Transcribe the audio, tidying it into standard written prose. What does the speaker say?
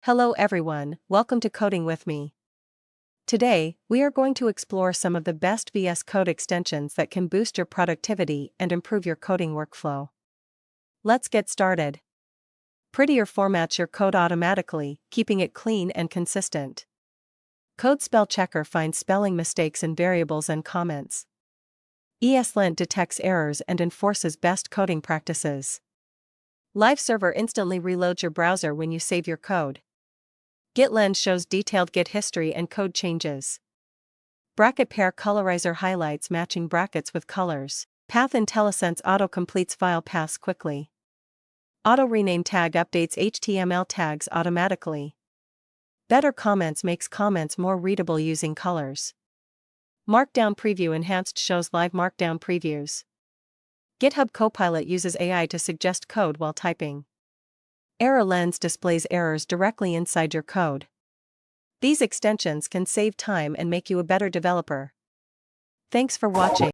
Hello everyone, welcome to Coding with me. Today, we are going to explore some of the best VS Code extensions that can boost your productivity and improve your coding workflow. Let's get started. Prettier formats your code automatically, keeping it clean and consistent. Code Spell Checker finds spelling mistakes in variables and comments. ESLint detects errors and enforces best coding practices. Live Server instantly reloads your browser when you save your code. GitLens shows detailed Git history and code changes. Bracket pair colorizer highlights matching brackets with colors. Path Intellisense auto-completes file paths quickly. Auto rename tag updates HTML tags automatically. Better Comments makes comments more readable using colors. Markdown Preview Enhanced shows live Markdown previews. GitHub Copilot uses AI to suggest code while typing. Error Lens displays errors directly inside your code. These extensions can save time and make you a better developer. Thanks for watching.